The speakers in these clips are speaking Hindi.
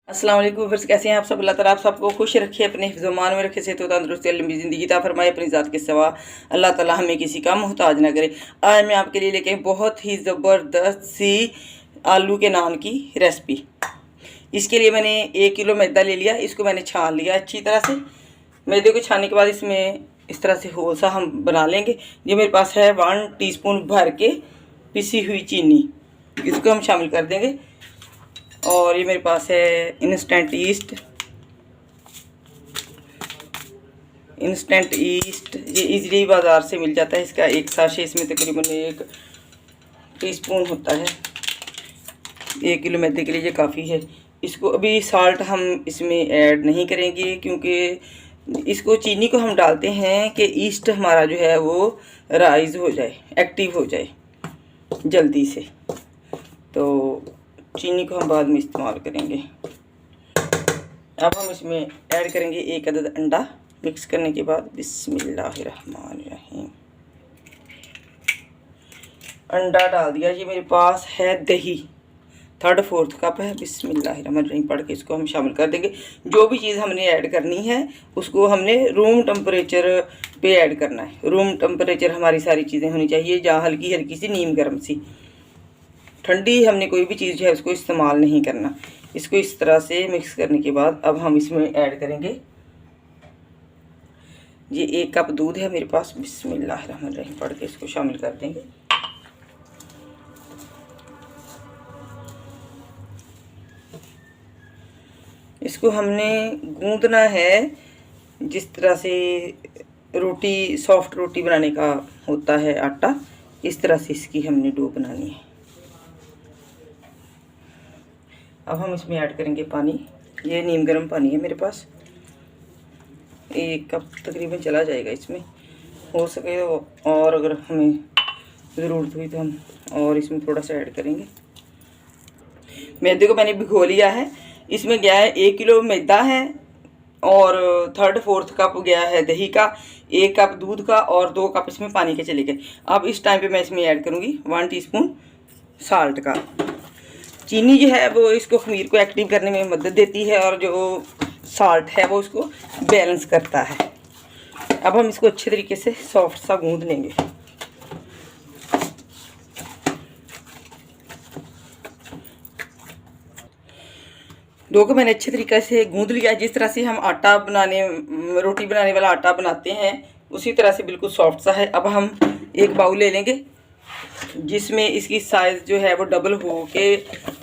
अस्सलाम वालेकुम व्यूअर्स, कैसे हैं आप सब। अल्लाह ताला आप सबको खुश रखे, अपने हिफ्ज़-ओ-मान में रखे, सेहत व तंदुरुस्ती लंबी ज़िंदगी अता फरमाए। अपनी ज़ात के सिवा अल्लाह ताला हमें किसी का मोहताज ना करे। आज मैं आपके लिए लेके बहुत ही ज़बरदस्त सी आलू के नान की रेसिपी। इसके लिए मैंने 1 किलो मैदा ले लिया। इसको मैंने छान लिया अच्छी तरह से। मैदे को छानने के बाद इसमें इस तरह से होल सा हम बना लेंगे। ये मेरे पास है 1 टीस्पून भर के पिसी हुई चीनी, इसको हम शामिल कर देंगे। और ये मेरे पास है इंस्टेंट ईस्ट। ये इजीली बाज़ार से मिल जाता है। इसका एक साशे इसमें तकरीबन 1 टीस्पून होता है। 1 किलो मैदे के लिए ये काफ़ी है। इसको अभी साल्ट हम इसमें ऐड नहीं करेंगे, क्योंकि इसको चीनी को हम डालते हैं कि ईस्ट हमारा जो है वो राइज हो जाए, एक्टिव हो जाए जल्दी से। तो चीनी को हम बाद में इस्तेमाल करेंगे। अब हम इसमें ऐड करेंगे 1 अदद अंडा। मिक्स करने के बाद बिस्मिल्लाहिर्रहमानिर्रहीम अंडा डाल दिया। ये मेरे पास है दही 3/4 कप है। बिस्मिल्लाहिर्रहमानिर्रहीम पढ़ के इसको हम शामिल कर देंगे। जो भी चीज़ हमने ऐड करनी है उसको हमने रूम टेम्परेचर पे ऐड करना है। रूम टेम्परेचर हमारी सारी चीज़ें होनी चाहिए, जहाँ हल्की हल्की सी नीम गर्म सी। ठंडी हमने कोई भी चीज़ है उसको इस्तेमाल नहीं करना। इसको इस तरह से मिक्स करने के बाद अब हम इसमें ऐड करेंगे, ये 1 कप दूध है मेरे पास। बिस्मिल्लाहिर्रहमानिर्रहीम पढ़ के इसको शामिल कर देंगे। इसको हमने गूंदना है जिस तरह से रोटी, सॉफ्ट रोटी बनाने का होता है आटा, इस तरह से इसकी हमने डो बनानी है। अब हम इसमें ऐड करेंगे पानी। ये नीम गर्म पानी है मेरे पास। 1 कप तकरीबन चला जाएगा इसमें, हो सके तो। और अगर हमें ज़रूरत हुई तो हम और इसमें थोड़ा सा ऐड करेंगे। मैदे को मैंने भिगो लिया है। इसमें गया है 1 किलो मैदा है और 3/4 कप गया है दही का, 1 कप दूध का और 2 कप इसमें पानी के चले गए। अब इस टाइम पे मैं इसमें ऐड करूँगी 1 टीस्पून साल्ट का। चीनी जो है वो इसको खमीर को एक्टिव करने में मदद देती है और जो साल्ट है वो उसको बैलेंस करता है। अब हम इसको अच्छे तरीके से सॉफ्ट सा गूंद लेंगे। डो को मैंने अच्छे तरीके से गूंद लिया। जिस तरह से हम आटा बनाने, रोटी बनाने वाला आटा बनाते हैं उसी तरह से बिल्कुल सॉफ्ट सा है। अब हम एक बाउल ले लेंगे जिसमें इसकी साइज़ जो है वो डबल हो के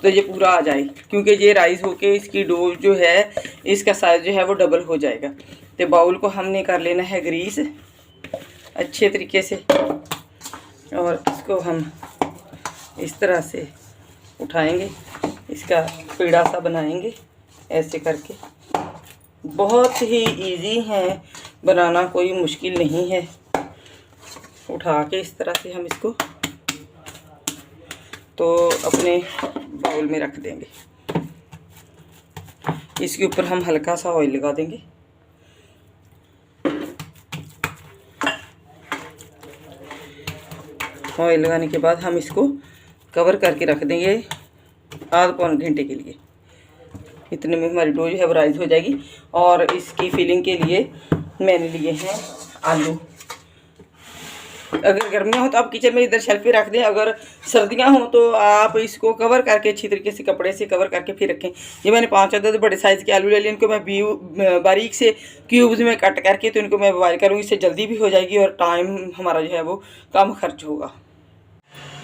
तो ये पूरा आ जाए, क्योंकि ये राइस हो के इसकी डो जो है इसका साइज़ जो है वो डबल हो जाएगा। तो बाउल को हमने कर लेना है ग्रीस अच्छे तरीके से और इसको हम इस तरह से उठाएंगे, इसका पेड़ा सा बनाएंगे ऐसे करके। बहुत ही इजी है बनाना, कोई मुश्किल नहीं है। उठा के इस तरह से हम इसको तो अपने बाउल में रख देंगे। इसके ऊपर हम हल्का सा ऑयल लगा देंगे। ऑयल लगाने के बाद हम इसको कवर करके रख देंगे आध पौन घंटे के लिए। इतने में हमारी डो जो है वो राइस हो जाएगी। और इसकी फिलिंग के लिए मैंने लिए हैं आलू। अगर गर्मियाँ हो तो आप किचन में इधर शेल्फ पे रख दें, अगर सर्दियाँ हो तो आप इसको कवर करके अच्छी तरीके से कपड़े से कवर करके फिर रखें। ये मैंने 5 अदद बड़े साइज़ के आलू ले लिए। इनको मैं बारीक से क्यूब्स में कट करके तो इनको मैं बॉयल करूँगी। इससे जल्दी भी हो जाएगी और टाइम हमारा जो है वो कम खर्च होगा।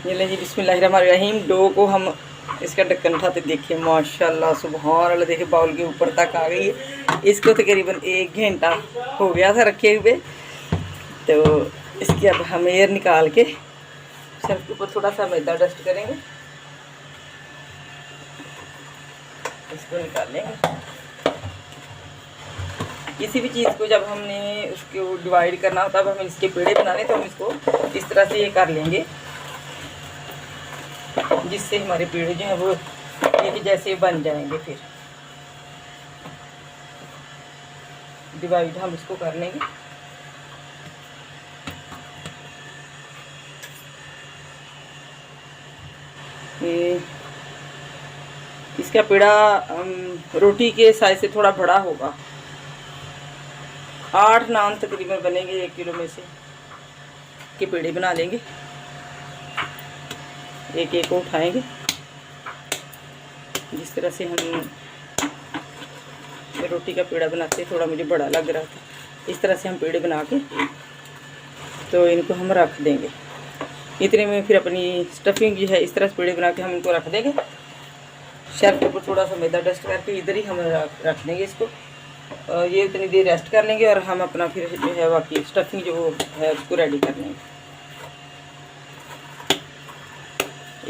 ये ले जी, बिस्मिल्लाहिर्रहमानिर्रहीम। डो को हम इसका ढक्कन उठाते देखिए, माशाल्लाह सुभान अल्लाह, देखिए बाउल के ऊपर तक आ गई है। इसको तकरीबन 1 घंटा हो गया था रखे हुए। तो इसकी अब हम एयर निकाल के शेल्फ के ऊपर थोड़ा सा मैदा डस्ट करेंगे, इसको निकाल लेंगे। किसी भी चीज़ को जब हमने उसको डिवाइड करना होता है, तब हम इसके पेड़े बनाने तो हम इसको इस तरह से ये कर लेंगे, जिससे हमारे पेड़े जो हैं वो एक जैसे बन जाएंगे। फिर डिवाइड हम इसको कर लेंगे। इसका पेड़ा रोटी के साइज से थोड़ा बड़ा होगा। 8 नान तकरीबन बनेंगे 1 किलो में से के पेड़े बना लेंगे। एक एक को उठाएंगे। जिस तरह से हम रोटी का पेड़ा बनाते, थोड़ा मुझे बड़ा लग रहा था, इस तरह से हम पेड़े बना के तो इनको हम रख देंगे। इतने में फिर अपनी स्टफिंग जो है इस तरह से पेड़े बना के हम इनको रख देंगे। शेल्फ के ऊपर थोड़ा सा मैदा डस्ट करके इधर ही हम रख देंगे इसको। ये उतनी देर रेस्ट कर लेंगे और हम अपना फिर जो है बाकी स्टफिंग जो है उसको रेडी कर लेंगे।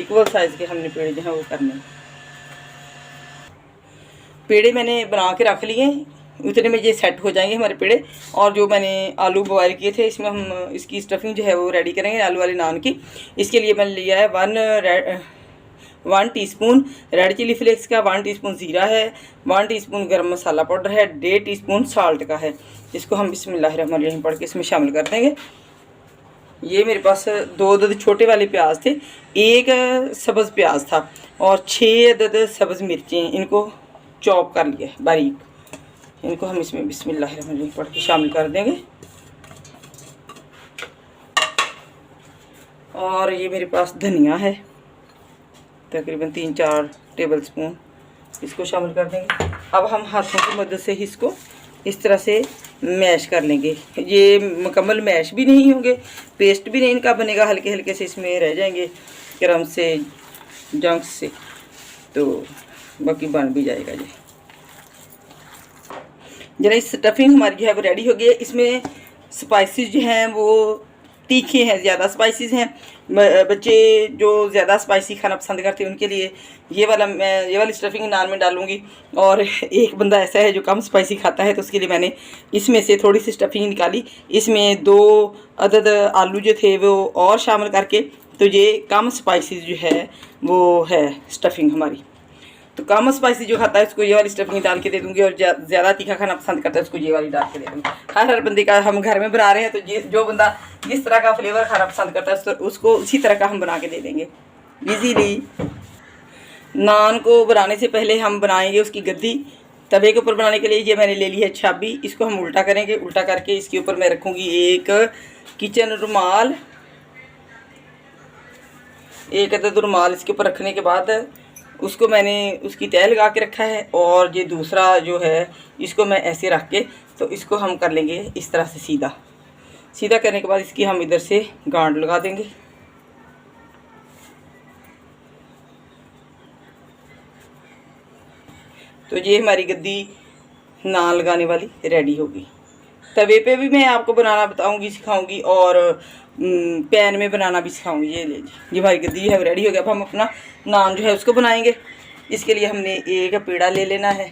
इक्वल साइज़ के हमने पेड़े जो है वो करने। पेड़े मैंने बना के रख लिए, उतने में ये सेट हो जाएंगे हमारे पेड़े। और जो मैंने आलू बॉयल किए थे इसमें हम इसकी स्टफिंग जो है वो रेडी करेंगे आलू वाली नान की। इसके लिए मैंने लिया है 1 टीस्पून रेड चिली फ्लेक्स का, 1 टीस्पून ज़ीरा है, 1 टीस्पून गरम मसाला पाउडर है, 1.5 टीस्पून साल्ट का है। इसको हम बिस्मिल्लाहिर्रहमानिर्रहीम पढ़ के इसमें शामिल कर देंगे। ये मेरे पास 2 अदद छोटे वाले प्याज थे, 1 सब्ज़ प्याज था और 6 अदद सब्ज़ मिर्चें, इनको चॉप कर लिया बारीक। इनको हम इसमें बिस्मिल्लाहिर्रहमानिर्रहीम पढ़ के शामिल कर देंगे। और ये मेरे पास धनिया है तकरीबन 3-4 टेबल स्पून, इसको शामिल कर देंगे। अब हम हाथों की मदद से ही इसको इस तरह से मैश कर लेंगे। ये मुकम्मल मैश भी नहीं होंगे, पेस्ट भी नहीं इनका बनेगा, हल्के हल्के से इसमें रह जाएंगे क्रम से जंक्स से, तो बाकी बन भी जाएगा। जी जरा इस स्टफिंग हमारी जो है वो रेडी हो गई है। इसमें स्पाइसेस जो हैं वो तीखे हैं, ज़्यादा स्पाइसेस हैं। बच्चे जो ज़्यादा स्पाइसी खाना पसंद करते हैं उनके लिए ये वाली स्टफिंग नान में डालूँगी। और एक बंदा ऐसा है जो कम स्पाइसी खाता है, तो उसके लिए मैंने इसमें से थोड़ी सी स्टफिंग निकाली। इसमें 2 अदद आलू जो थे वो और शामिल करके, तो ये कम स्पाइसी जो है वो है स्टफिंग हमारी। तो कम स्पाइसी जो खाता है उसको ये वाली स्टफिंग डाल के दे दूँगी, और ज़्यादा तीखा खाना पसंद करता है उसको ये वाली डाल के दे दूँगी। हर बंदे का हम घर में बना रहे हैं, तो जो बंदा जिस तरह का फ्लेवर खाना पसंद करता है उसको उसी तरह का हम बना के दे देंगे ईजीली। नान को बनाने से पहले हम बनाएंगे उसकी गद्दी। तवे के ऊपर बनाने के लिए ये मैंने ले ली है छाबी, इसको हम उल्टा करेंगे। उल्टा करके इसके ऊपर मैं रखूँगी एक किचन रुमाल, 1 अदद रुमाल। इसके ऊपर रखने के बाद उसको मैंने उसकी तह लगा के रखा है, और ये दूसरा जो है इसको मैं ऐसे रख के, तो इसको हम कर लेंगे इस तरह से सीधा करने के बाद इसकी हम इधर से गांठ लगा देंगे। तो ये हमारी गद्दी नान लगाने वाली रेडी होगी। तवे पे भी मैं आपको बनाना बताऊंगी, सिखाऊंगी, और पैन में बनाना भी सिखाऊंगी। ये लीजिए, ये हमारी गद्दी है रेडी हो गया। अब हम अपना नान जो है उसको बनाएंगे। इसके लिए हमने एक पेड़ा ले लेना है,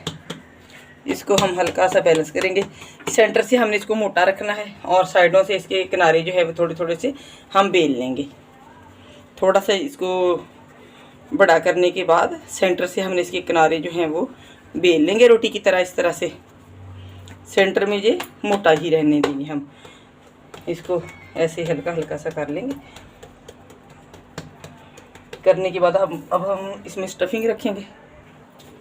इसको हम हल्का सा बैलेंस करेंगे। सेंटर से हमने इसको मोटा रखना है, और साइडों से इसके किनारे जो है वो थोड़े थोड़े से हम बेल लेंगे। थोड़ा सा इसको बड़ा करने के बाद सेंटर से हमने इसके किनारे जो हैं वो बेल लेंगे रोटी की तरह। इस तरह से सेंटर में ये मोटा ही रहने देंगे हम। इसको ऐसे हल्का हल्का सा कर लेंगे। करने के बाद अब हम इसमें स्टफिंग रखेंगे।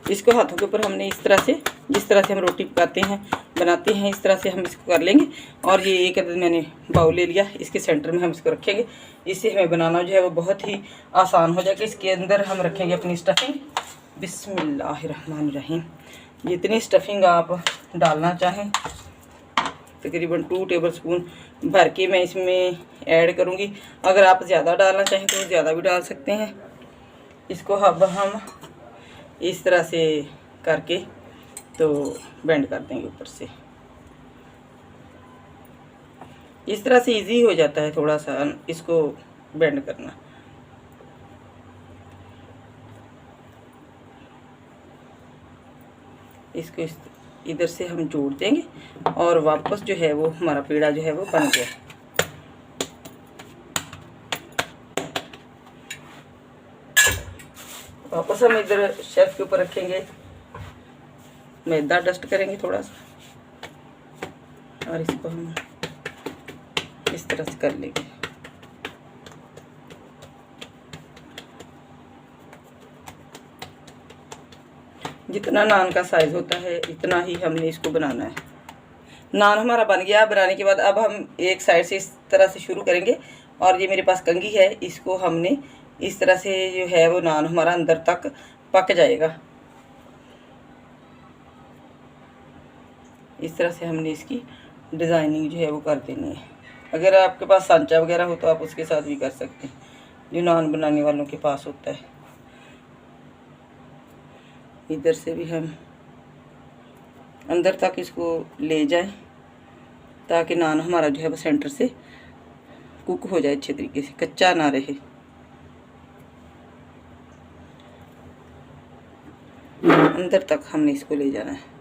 इसको हाथों के ऊपर हमने इस तरह से, जिस तरह से हम रोटी पकाते हैं बनाते हैं, इस तरह से हम इसको कर लेंगे। और ये 1 अदद मैंने बाउल ले लिया, इसके सेंटर में हम इसको रखेंगे। इससे हमें बनाना जो है वो बहुत ही आसान हो जाएगा। इसके अंदर हम रखेंगे अपनी स्टफिंग। बिस्मिल्लाहिर्रहमानिर्रहीम। जितनी स्टफिंग आप डालना चाहें, तकरीबन 2 टेबल स्पून भर के मैं इसमें ऐड करूँगी। अगर आप ज़्यादा डालना चाहें तो ज़्यादा भी डाल सकते हैं। इसको अब हम इस तरह से करके तो बेंड कर देंगे ऊपर से। इस तरह से इजी हो जाता है थोड़ा सा इसको बेंड करना। इसको इधर से हम जोड़ देंगे, और वापस जो है वो हमारा पेड़ा जो है वो बन गया। वापस हम इधर शेल्फ के ऊपर रखेंगे, मैदा डस्ट करेंगे थोड़ा सा, और इसको हम इस तरह से कर लेंगे। जितना नान का साइज़ होता है इतना ही हमने इसको बनाना है। नान हमारा बन गया। बनाने के बाद अब हम एक साइड से इस तरह से शुरू करेंगे और ये मेरे पास कंघी है, इसको हमने इस तरह से जो है वो नान हमारा अंदर तक पक जाएगा। इस तरह से हमने इसकी डिज़ाइनिंग जो है वो कर देनी है। अगर आपके पास सांचा वगैरह हो तो आप उसके साथ भी कर सकते हैं, जो नान बनाने वालों के पास होता है। इधर से भी हम अंदर तक इसको ले जाएं ताकि नान हमारा जो है वो सेंटर से कुक हो जाए अच्छे तरीके से, कच्चा ना रहे। अंदर तक हमने इसको ले जाना है।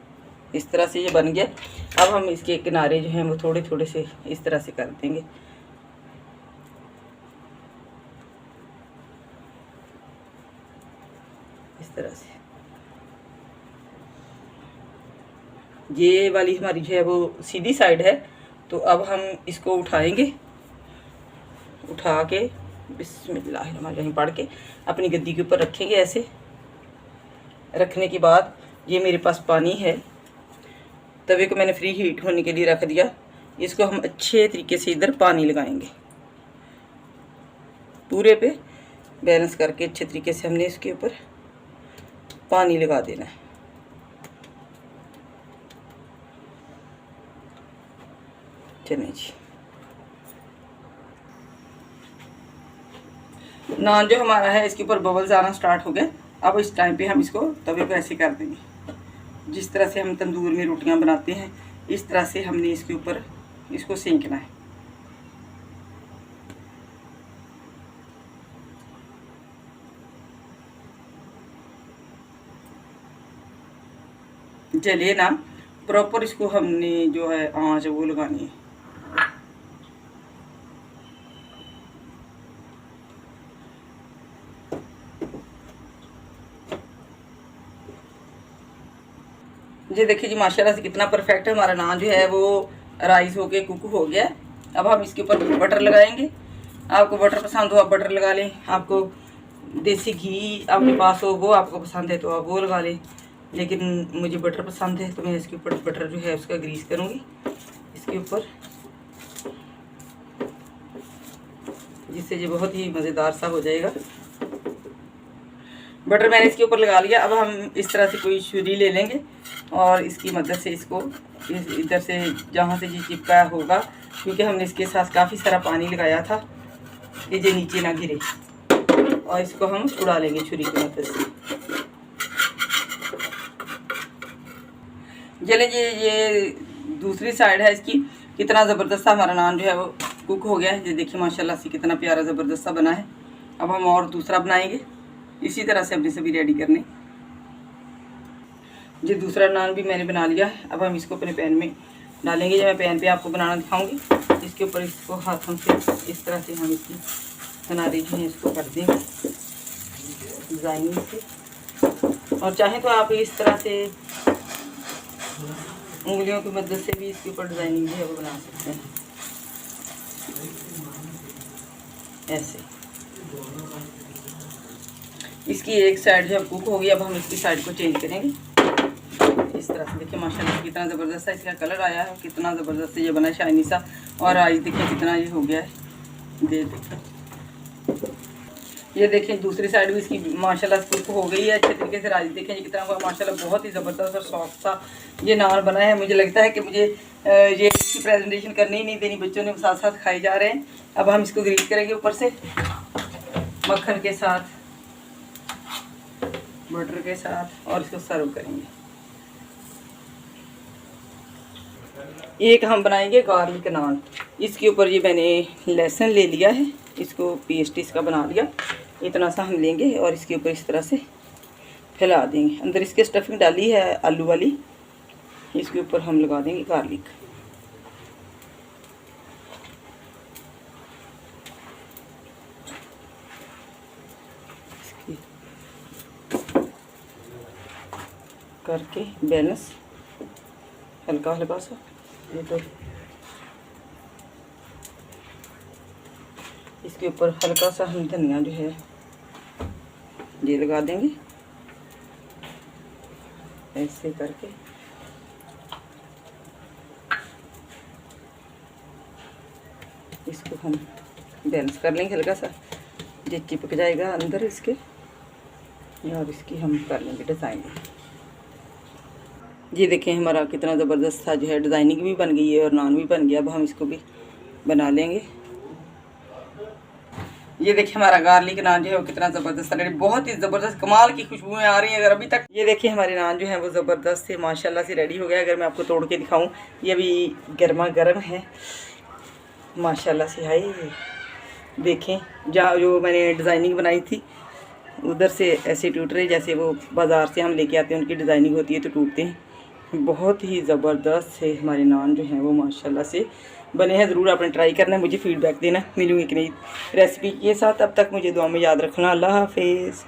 इस तरह से ये बन गया। अब हम इसके किनारे जो हैं वो थोड़े थोड़े से इस तरह से कर देंगे। इस तरह से ये वाली हमारी जो है वो सीधी साइड है, तो अब हम इसको उठाएंगे। उठा के बिस्मिल्लाहिर्रहमानिर्रहीम पढ़ के अपनी गद्दी के ऊपर रखेंगे। ऐसे रखने के बाद ये मेरे पास पानी है, तवे को मैंने फ्री हीट होने के लिए रख दिया। इसको हम अच्छे तरीके से इधर पानी लगाएंगे, पूरे पे बैलेंस करके अच्छे तरीके से हमने इसके ऊपर पानी लगा देना है। चलिए जी, नान जो हमारा है इसके ऊपर बबल्स आना स्टार्ट हो गए। अब इस टाइम पे हम इसको तवे पे ऐसे कर देंगे, जिस तरह से हम तंदूर में रोटियां बनाते हैं इस तरह से हमने इसके ऊपर इसको सेंकना है। जले ना, प्रॉपर इसको हमने जो है आंच वो लगानी है। ये देखिए जी, माशाल्लाह से कितना परफेक्ट हमारा नान जो है वो राइस होके कुक हो गया। अब हम इसके ऊपर बटर लगाएंगे। आपको बटर पसंद हो आप बटर लगा लें, आपको देसी घी आपके पास हो वो आपको पसंद है तो आप वो लगा लें, लेकिन मुझे बटर पसंद है तो मैं इसके ऊपर बटर जो है उसका ग्रीस करूँगी इसके ऊपर, जिससे ये बहुत ही मज़ेदार सा हो जाएगा। बटर मैंने इसके ऊपर लगा लिया। अब हम इस तरह से कोई छुरी ले लेंगे और इसकी मदद से इसको इधर से जहाँ से ये चिपका होगा, क्योंकि हमने इसके साथ काफ़ी सारा पानी लगाया था, ये नीचे ना गिरे, और इसको हम उड़ा लेंगे छुरी की मदद से। चले ये दूसरी साइड है इसकी, कितना ज़बरदस्त हमारा नान जो है वो कुक हो गया है। ये देखिए माशाल्लाह से कितना प्यारा ज़बरदस्त सा बना है। अब हम और दूसरा बनाएंगे, इसी तरह से हमने सभी रेडी करने। ये दूसरा नान भी मैंने बना लिया है। अब हम इसको अपने पैन में डालेंगे। जब मैं पैन पे आपको बनाना दिखाऊंगी, इसके ऊपर इसको हाथों से इस तरह से हम इसकी किनारे जो है इसको कर देंगे डिज़ाइनिंग से। और चाहें तो आप इस तरह से उंगलियों की मदद से भी इसके ऊपर डिज़ाइनिंग जो है वो बना सकते हैं, ऐसे। इसकी एक साइड जो कुक होगी, अब हम इसकी साइड को चेंज करेंगे इस तरह से। देखिए माशाल्लाह कितना ज़बरदस्त सा इसका कलर आया है, कितना ज़बरदस्त ये बना है शाइनी सा। और आज देखिए कितना ये हो गया है, ये देखें दूसरी साइड भी इसकी माशाल्लाह कुक हो गई है अच्छे तरीके से। राइस देखें कितना माशाल्लाह बहुत ही ज़बरदस्त और सॉफ्ट सा ये नान बना है। मुझे लगता है कि मुझे ये इसकी प्रेजेंटेशन करनी ही नहीं देनी, बच्चों ने साथ साथ खाए जा रहे हैं। अब हम इसको ग्रीस करेंगे ऊपर से मक्खन के साथ, बटर के साथ, और इसको सर्व करेंगे। एक हम बनाएंगे गार्लिक नान। इसके ऊपर ये मैंने लहसुन ले लिया है, इसको पेस्ट इसका बना लिया। इतना सा हम लेंगे और इसके ऊपर इस तरह से फैला देंगे। अंदर इसके स्टफिंग डाली है आलू वाली, इसके ऊपर हम लगा देंगे गार्लिक। करके बैलेंस हल्का हल्का सा, ये तो इसके ऊपर हल्का सा हम धनिया जो है ये लगा देंगे। ऐसे करके इसको हम बैलेंस कर लेंगे हल्का सा, ये चिपक जाएगा अंदर इसके, और इसकी हम कर लेंगे डिज़ाइन। ये देखें हमारा कितना ज़बरदस्त था जो है, डिज़ाइनिंग भी बन गई है और नान भी बन गया। अब हम इसको भी बना लेंगे। ये देखिए हमारा गार्लिक नान जो है वो कितना ज़बरदस्त रेडी, बहुत ही ज़बरदस्त कमाल की खुशबुएं आ रही हैं अगर अभी तक। ये देखिए हमारे नान जो है वो ज़बरदस्त से माशाल्लाह से रेडी हो गया। अगर मैं आपको तोड़ के दिखाऊं, ये भी गर्मा गर्म है माशाल्लाह से। हाय देखें, जहाँ जो मैंने डिज़ाइनिंग बनाई थी उधर से ऐसे टूट रहे जैसे वो बाज़ार से हम लेके आते हैं, उनकी डिज़ाइनिंग होती है तो टूटते हैं। बहुत ही ज़बरदस्त से हमारे नान जो हैं वो माशाल्लाह से बने हैं। ज़रूर आपने ट्राई करना है, मुझे फ़ीडबैक देना। मिलूँगी एक नई रेसिपी के साथ, तब तक मुझे दुआ में याद रखना। अल्लाह हाफिज़।